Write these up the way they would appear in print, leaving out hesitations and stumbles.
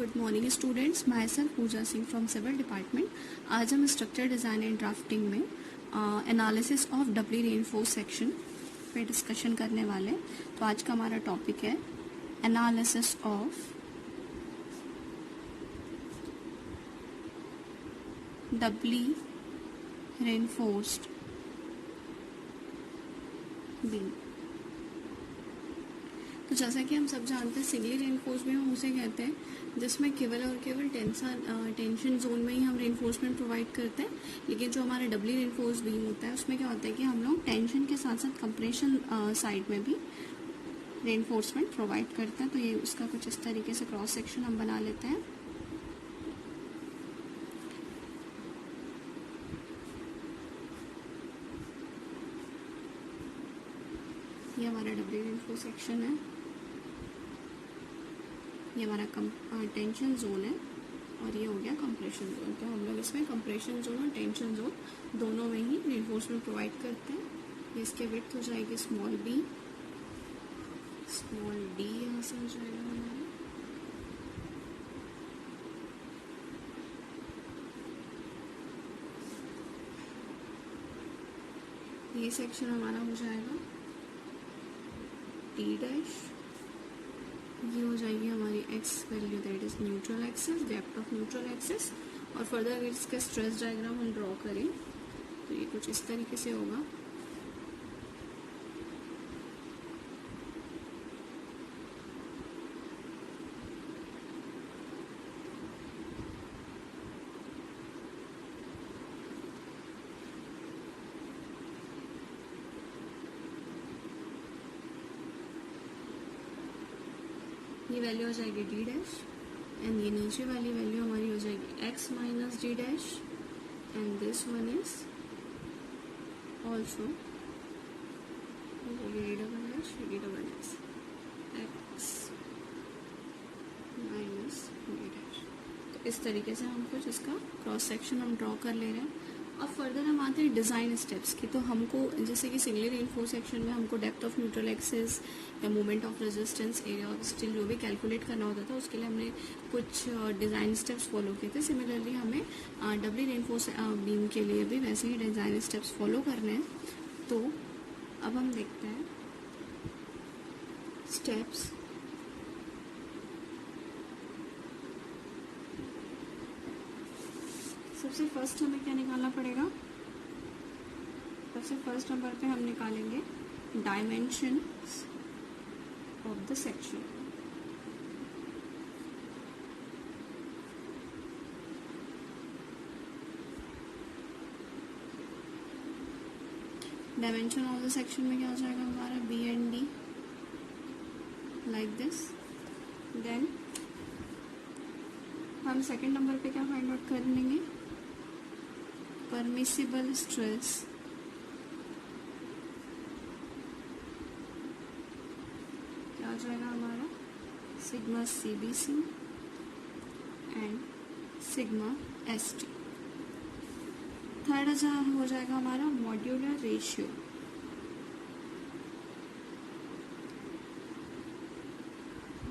Good morning students, myself Pooja Singh from civil department. आज हम structure design and drafting में analysis of doubly reinforce section पे discussion करने वाले हैं। तो आज का हमारा टॉपिक है analysis of doubly reinforced beam. तो जैसा कि हम सब जानते हैं, सिंगली रेनफोर्स बीम हम उसे कहते हैं जिसमें केवल और केवल टेंशन जोन में ही हम रेनफोर्समेंट प्रोवाइड करते हैं। लेकिन जो हमारा डबली रेनफोर्स बीम होता है उसमें क्या होता है कि हम लोग टेंशन के साथ साथ कंप्रेशन साइड में भी रेनफोर्समेंट प्रोवाइड करते हैं। तो ये उसका कुछ इस तरीके से क्रॉस सेक्शन हम बना लेते हैं। ये हमारा डबली रेनफोर्स सेक्शन है, ये हमारा टेंशन जोन है और ये हो गया कंप्रेशन जोन। तो हम लोग इसमें कंप्रेशन जोन और टेंशन जोन दोनों में ही रेनफोर्समेंट प्रोवाइड करते हैं। ये इसके विड्थ हो जाएगी स्मॉल बी, स्मॉल डी यहाँ से हो जाएगा हमारा, ये सेक्शन हमारा हो जाएगा डी डैश। ये हो जाएगी हमारी x value, that is neutral axis, depth of neutral axis. और फर्दर अगर इसका स्ट्रेस डायग्राम हम ड्रॉ करें तो ये कुछ इस तरीके से होगा। ये वैल्यू हो जाएगी डी डैश एंड ये नीचे वाली वैल्यू हमारी हो जाएगी x minus D dash and this one is also D double dash x minus D dash. तो इस तरीके से हम कुछ इसका क्रॉस सेक्शन हम ड्रॉ कर ले रहे हैं। अब फर्दर हम आते हैं डिज़ाइन स्टेप्स की। तो हमको जैसे कि सिंगली रेनफोर्स सेक्शन में हमको डेप्थ ऑफ न्यूट्रल एक्सिस या moment of resistance, area of steel जो भी कैलकुलेट करना होता था उसके लिए हमने कुछ डिज़ाइन स्टेप्स फॉलो किए थे। सिमिलरली हमें डबली रेनफोर्स बीम के लिए भी वैसे ही डिज़ाइन स्टेप्स फॉलो करने हैं। तो अब हम देखते हैं स्टेप्स। सबसे फर्स्ट हमें क्या निकालना पड़ेगा? सबसे फर्स्ट नंबर पे हम निकालेंगे dimensions of the section. Dimension of the section में क्या हो जाएगा हमारा B and D, like this. Then हम सेकंड नंबर पे क्या फाइंड आउट कर लेंगे? परमिसिबल स्ट्रेस क्या हो जाएगा हमारा sigma CBC and sigma ST। Third हो जाएगा हमारा modular ratio,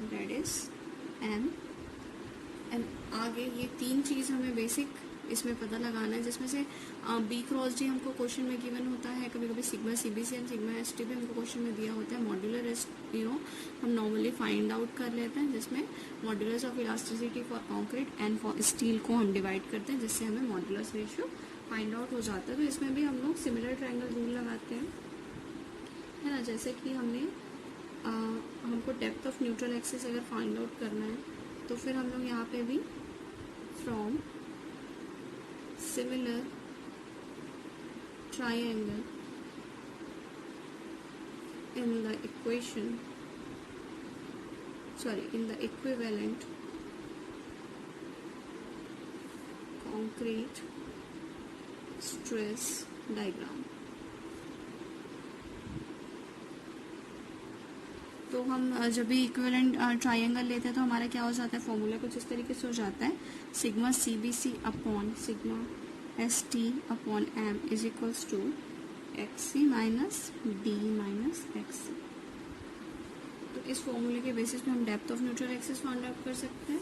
that is M। And आगे ये तीन चीज हमें बेसिक इसमें पता लगाना है, जिसमें से बी क्रॉस डी हमको क्वेश्चन में गिवन होता है, कभी कभी sigma CBC and sigma ST भी हमको क्वेश्चन में दिया होता है। मॉड्यूलर हम नॉर्मली फाइंड आउट कर लेते हैं, जिसमें modulus of elasticity for concrete and for steel को हम डिवाइड करते हैं, जिससे हमें मॉड्यूलस रेशियो फाइंड आउट हो जाता है। तो इसमें भी हम लोग सिमिलर ट्रायंगल रूल लगाते हैं, है ना। जैसे कि हमको डेप्थ ऑफ न्यूट्रल एक्सिस अगर फाइंड आउट करना है तो फिर हम लोग यहाँ पे भी from similar triangle in the equivalent concrete stress diagram। तो हम जब भी इक्विवेलेंट ट्रायंगल लेते हैं तो हमारा क्या हो जाता है, फॉर्मूला कुछ इस तरीके से हो जाता है, sigma CBC upon sigma ST upon M is equals to XC minus D minus XC। तो इस फॉर्मूले के बेसिस पे हम depth of neutral axis find out कर सकते हैं।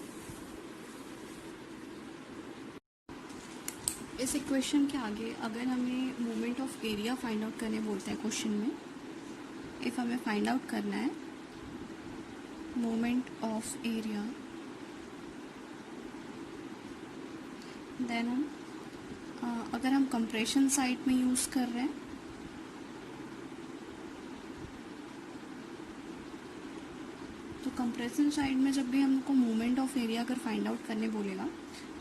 इस इक्वेशन के आगे अगर हमें moment of area find out करने बोलते हैं क्वेश्चन में, इफ़ हमें फाइंड आउट करना है मोमेंट ऑफ एरिया, देन हम अगर हम कंप्रेशन साइड में यूज़ कर रहे हैं तो कंप्रेशन साइड में जब भी हमको मोमेंट ऑफ एरिया अगर फाइंड आउट करने बोलेगा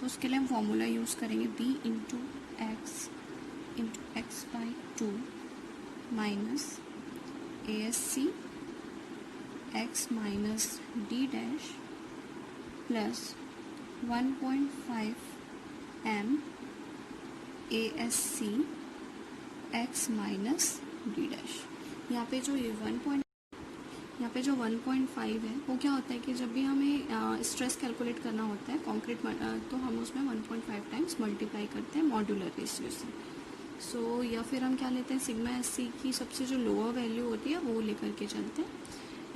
तो उसके लिए हम फॉर्मूला यूज़ करेंगे b into x by 2 minus ASC x minus D dash plus 1.5 m ASC x minus D dash. यहाँ पे जो ये 1.5 है वो क्या होता है कि जब भी हमें स्ट्रेस कैलकुलेट करना होता है कंक्रीट तो हम उसमें 1.5 टाइम्स मल्टीप्लाई करते हैं मॉड्यूलर रेशियो से। सो या फिर हम क्या लेते हैं सिग्मा SC की सबसे जो लोअर वैल्यू होती है वो लेकर के चलते हैं।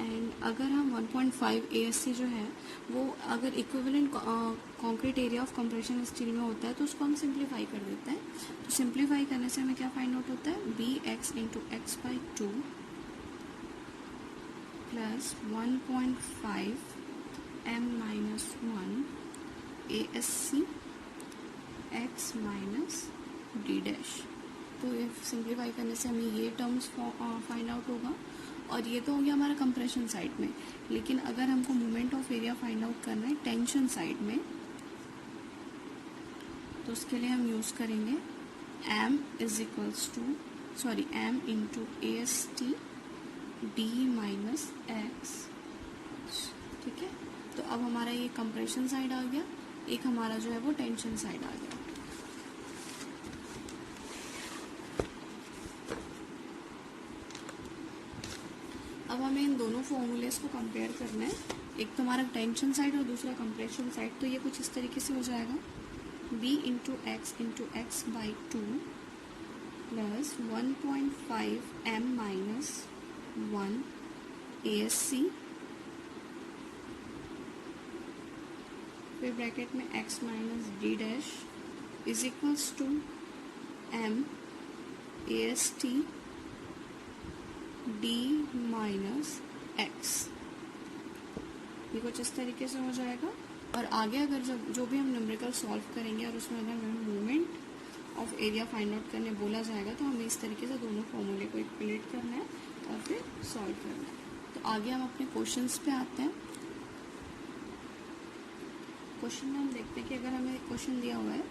एंड अगर हम 1.5 ASC जो है वो अगर equivalent concrete area of compression steel में होता है तो उसको हम सिंप्लीफाई कर देते हैं। तो सिंप्लीफाई करने से हमें क्या फाइंड आउट होता है bx into x by 2 plus 1.5 m minus 1 ASC x minus D dash. तो ये सिंप्लीफाई करने से हमें ये टर्म्स फाइंड आउट होगा और ये तो हो गया हमारा कंप्रेशन साइड में। लेकिन अगर हमको moment of area find out करना है टेंशन साइड में तो उसके लिए हम यूज़ करेंगे m into AST d minus x. ठीक है, तो अब हमारा ये कंप्रेशन साइड आ गया, एक हमारा जो है वो टेंशन साइड आ गया। अब हमें इन दोनों फॉर्मूलेस को कंपेयर करना है, एक तो हमारा टेंशन साइड और दूसरा कंप्रेशन साइड। तो ये कुछ इस तरीके से हो जाएगा b into x by 2 plus 1.5 m minus 1 ASC फिर ब्रैकेट में x minus D dash is equals to m AST d minus x। ये कुछ इस तरीके से हो जाएगा। और आगे अगर जो भी हम न्यूमेरिकल सॉल्व करेंगे और उसमें अगर हमें moment of area find out करने बोला जाएगा तो हमें इस तरीके से दोनों फॉर्मूले को इक्विलेट करना है और फिर सॉल्व करना है। तो आगे हम अपने क्वेश्चंस पे आते हैं। क्वेश्चन में हम देखते हैं कि अगर हमें क्वेश्चन दिया हुआ है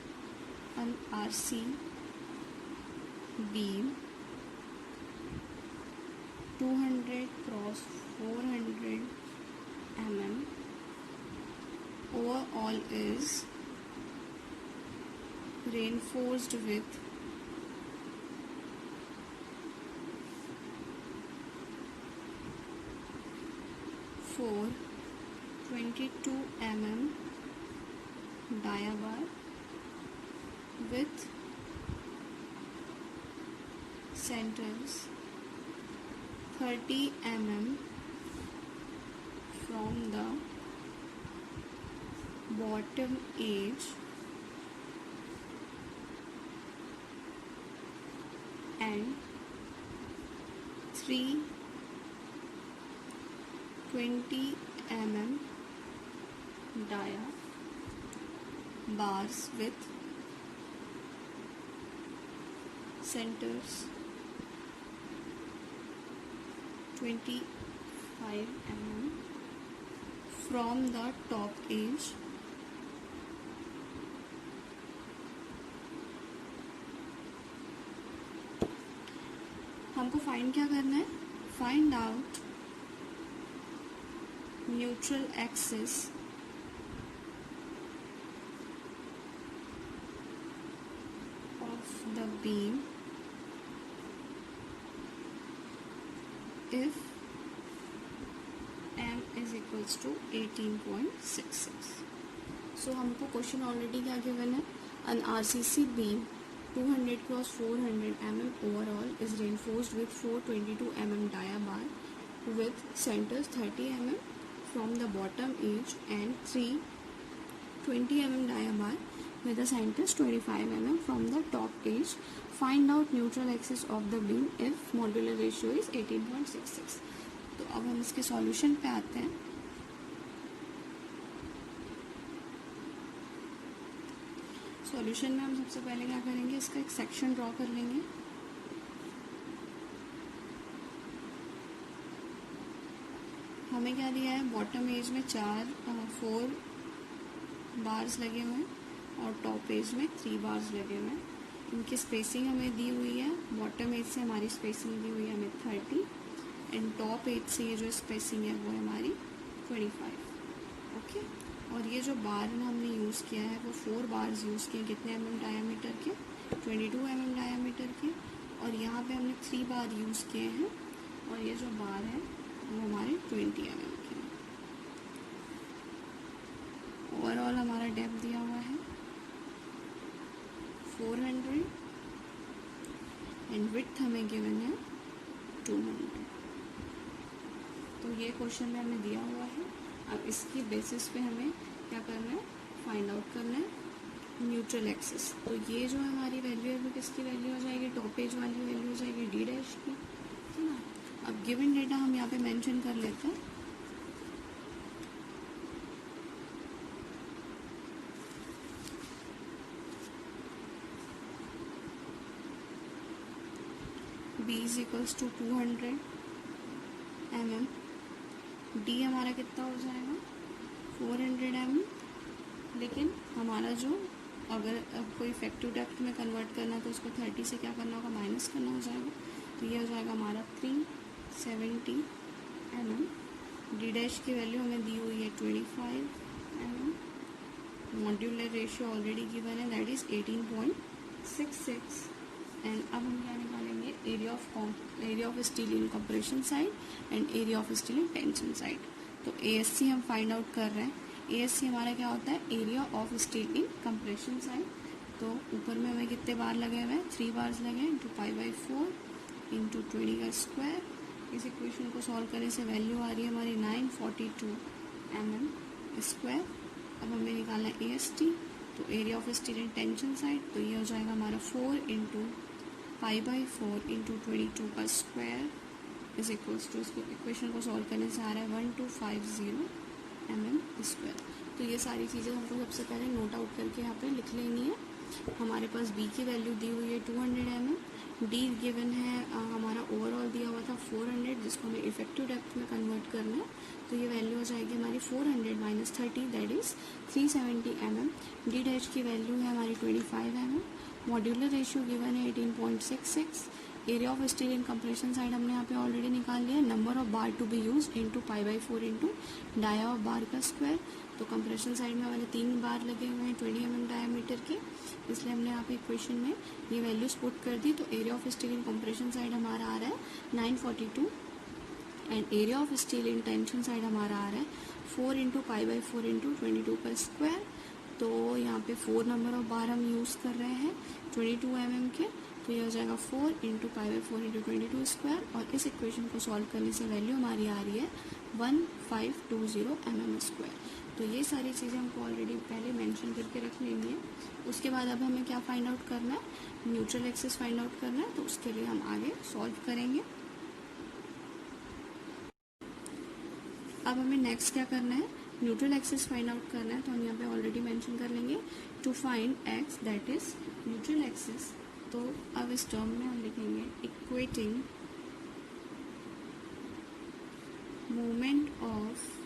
an RC beam 200 cross 400 mm overall is reinforced with 22 mm dia bar with centers 30 mm from the bottom edge and 320 mm dia bars with centers 25 mm from the top edge हमको find क्या करना है, find out neutral axis of the beam if m is equals to 18.66। सो हमको question already क्या given है, an RCC beam 200 cross 400 mm overall is reinforced with 422 mm dia bar with centers 30 mm from the bottom edge and 320 mm dia bar with the scientist 25 mm from the top edge. Find out neutral axis of the beam if modular ratio is 18.66. तो अब हम इसके solution पे आते हैं. Solution में हम सबसे पहले क्या करेंगे, इसका एक सेक्शन ड्रॉ कर लेंगे. हमें क्या दिया है, बॉटम एज में 4 बार्स लगे हुए हैं और टॉप एज में 3 बार्स लगे हुए हैं. इनकी स्पेसिंग हमें दी हुई है, बॉटम एज से हमारी स्पेसिंग दी हुई है हमें 30 एंड टॉप एज से ये जो स्पेसिंग है वो हमारी 25. ओके. और ये जो बार हमने यूज़ किया है वो 4 बार्स यूज़ किए, कितने mm डायामीटर के, 22 mm डायामीटर के. और यहाँ पे हमने 3 बार यूज़ किए हैं और ये जो बार है वो हमारे 20 mm के. ओवरऑल हमारा डेप्थ दिया हुआ है 400 एंड विड्थ हमें गिवन है 200. तो ये क्वेश्चन में हमें दिया हुआ है. अब इसकी बेसिस पे हमें क्या करना है, फाइंड आउट करना है न्यूट्रल एक्सिस. तो ये जो हमारी वैल्यू है वो किसकी वैल्यू हो जाएगी, टॉप एज वाली वैल्यू हो जाएगी डी डैश की, है ना. अब गिवन डेटा हम यहाँ पे मेंशन कर लेते हैं. B is equals to 200 mm. D हमारा कितना हो जाएगा 400 mm. लेकिन हमारा जो अगर अब कोई इफेक्टिव डेप्थ में कन्वर्ट करना है तो उसको 30 से क्या करना होगा, माइनस करना हो जाएगा. तो ये हो जाएगा हमारा 370 mm. डी डैश की वैल्यू हमें दी हुई है 25 mm. Modular ratio already given है, दैट इज 18.66. एंड अब हम क्या निकालेंगे, area of steel in compression side and area of steel in tension side. तो ASC हम फाइंड आउट कर रहे हैं. ASC हमारा क्या होता है, area of steel in compression side. तो ऊपर में हमें कितने बार लगे हुए हैं, 3 बार्स लगे हैं, इंटू π/4 इंटू 20 का स्क्वायर. इस इक्वेशन को सॉल्व करने से वैल्यू आ रही है हमारी 942 mm स्क्वायर. अब हमें निकालना है AST. तो area of steel in tension side, तो ये हो जाएगा हमारा 4 इंटू π/4 इंटू 22 का स्क्वायर इज इक्वल्स टू, इसको इक्वेशन को सॉल्व करने से आ रहा है 1250 mm स्क्वायर. तो ये सारी चीज़ें हमको सबसे पहले नोट आउट करके यहाँ पे लिख लेनी है. हमारे पास B की वैल्यू दी हुई है 200 mm. डी गिवन है हमारा ओवरऑल दिया हुआ था 400, जिसको हमें इफेक्टिव डेप्थ में कन्वर्ट करना है. तो ये वैल्यू हो जाएगी हमारी 400 minus 30, that is 370 mm. D dash की वैल्यू है हमारी 25 mm. मॉड्यूलर रेशियो गिवन है 18.66. Area of steel in compression side हमने यहाँ पे ऑलरेडी निकाल लिया. Number of bar to be use into π/4 into dia of bar का स्क्वायर. तो कंप्रेशन साइड में हमारे 3 बार लगे हुए हैं 20 mm डायमीटर के, इसलिए हमने यहाँ पे इक्वेशन में ये वैल्यूज पुट कर दी. तो area of steel in compression side हमारा आ रहा है 942 and area of steel in tension side हमारा आ रहा है 4 इंटू π/4 इंटू 22 का स्क्वायर. तो यहाँ पे 4 नंबर ऑफ बार हम यूज़ कर रहे हैं 22 mm के. तो ये हो जाएगा 4 इंटू π/4 इंटू 22 स्क्वायर. और इस इक्वेशन को सॉल्व करने से वैल्यू हमारी आ रही है 1520 mm स्क्वायर. तो ये सारी चीज़ें हमको ऑलरेडी पहले मेंशन करके रख लेनी है. उसके बाद अब हमें क्या फाइंड आउट करना है, न्यूट्रल एक्सिस फाइंड आउट करना है. तो उसके लिए हम आगे सॉल्व करेंगे. अब हमें नेक्स्ट क्या करना है, न्यूट्रल एक्सिस फाइंड आउट करना है. तो हम यहाँ पे ऑलरेडी मेंशन कर लेंगे to find x, that is neutral axis. तो अब इस टर्म में हम लिखेंगे equating moment of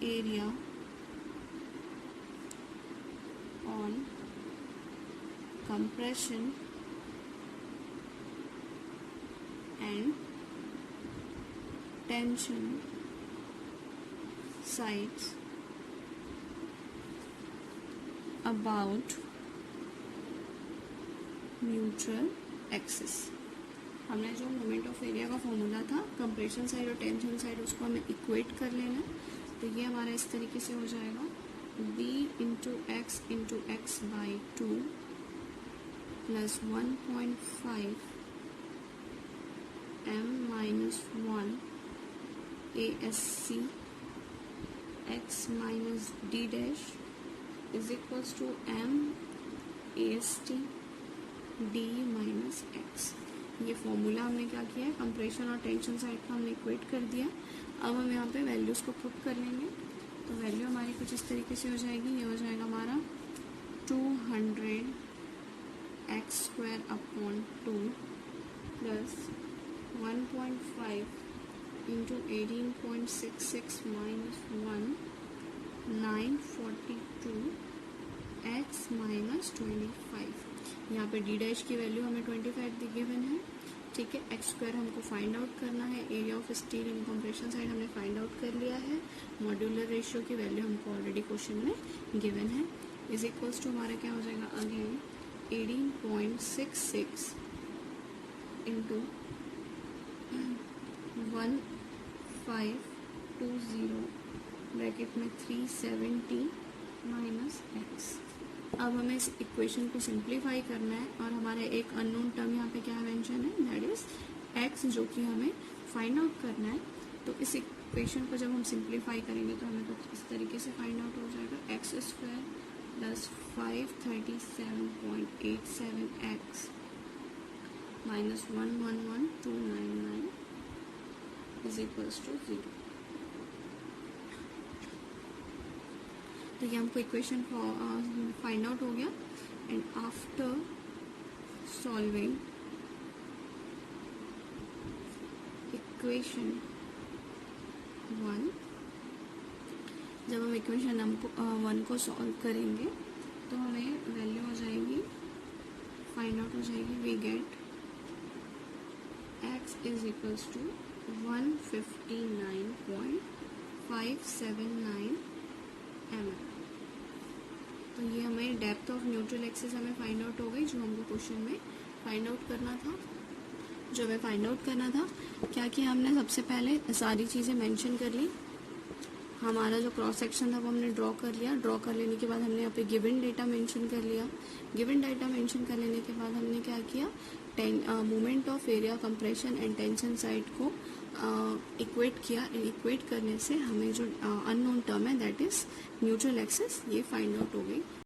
area on compression and tension sides about neutral axis. हमने जो मोमेंट ऑफ एरिया का फॉर्मूला था कंप्रेशन साइड और टेंशन साइड, उसको हमें इक्वेट कर लेना. तो ये हमारा इस तरीके से हो जाएगा b into x by 2 plus 1.5 m minus 1 ASC x minus D dash is equals to M S T D minus x. ये फॉर्मूला हमने क्या किया है, कंप्रेशन और टेंशन साइड का हमने इक्वेट कर दिया। अब हम यहाँ पे वैल्यूज को पुट कर लेंगे, तो वैल्यू हमारी कुछ इस तरीके से हो जाएगी। ये हो जाएगा हमारा 200 x square upon 2 plus 1.5 into 18.66 minus 1 942 x minus 25। यहाँ पे डी डैश की वैल्यू हमें 25 गिवन है, ठीक है। एक्स स्क्वायर हमको फाइंड आउट करना है, area of steel in compression side हमने फाइंड आउट कर लिया है, मॉड्यूलर रेशियो की वैल्यू हमको ऑलरेडी क्वेश्चन में गिवन है। इज इक्वल्स टू हमारा क्या हो जाएगा अगेन 18.66 इंटू 1520 ब्रैकेट में 370 माइनस एक्स। अब हमें इस इक्वेशन को सिंप्लीफाई करना है और हमारे एक अननोन टर्म यहाँ पे क्या मेंशन है, दैट इज एक्स, जो कि हमें फाइंड आउट करना है। तो इस इक्वेशन को जब हम सिंप्लीफाई करेंगे तो हमें कुछ इस तरीके से फाइंड आउट हो जाएगा, x square plus 537.87 x minus 111299 is equals to 0। तो ये हमको इक्वेशन फाइंड आउट हो गया। एंड आफ्टर सॉल्विंग इक्वेशन 1, जब हम इक्वेशन 1 को सॉल्व करेंगे तो हमें वैल्यू हो जाएगी, फाइंड आउट हो जाएगी, we get x is equals to 159.579 mm। तो ये हमें डेप्थ ऑफ न्यूट्रल एक्सिस हमें फाइंड आउट हो गई, जो हमको क्वेश्चन में फाइंड आउट करना था। जो हमें फाइंड आउट करना था, क्या किया हमने, सबसे पहले सारी चीज़ें मेंशन कर ली। हमारा जो क्रॉस सेक्शन था वो हमने ड्रॉ कर लिया। ड्रॉ कर लेने के बाद हमने यहाँ पे गिवन डेटा मेंशन कर लिया। गिवन डेटा मेंशन कर लेने के बाद हमने क्या किया, moment of area, compression and tension side को इक्वेट किया। इक्वेट करने से हमें जो अननोन टर्म है दैट इज न्यूट्रल एक्सिस, ये फाइंड आउट हो गई।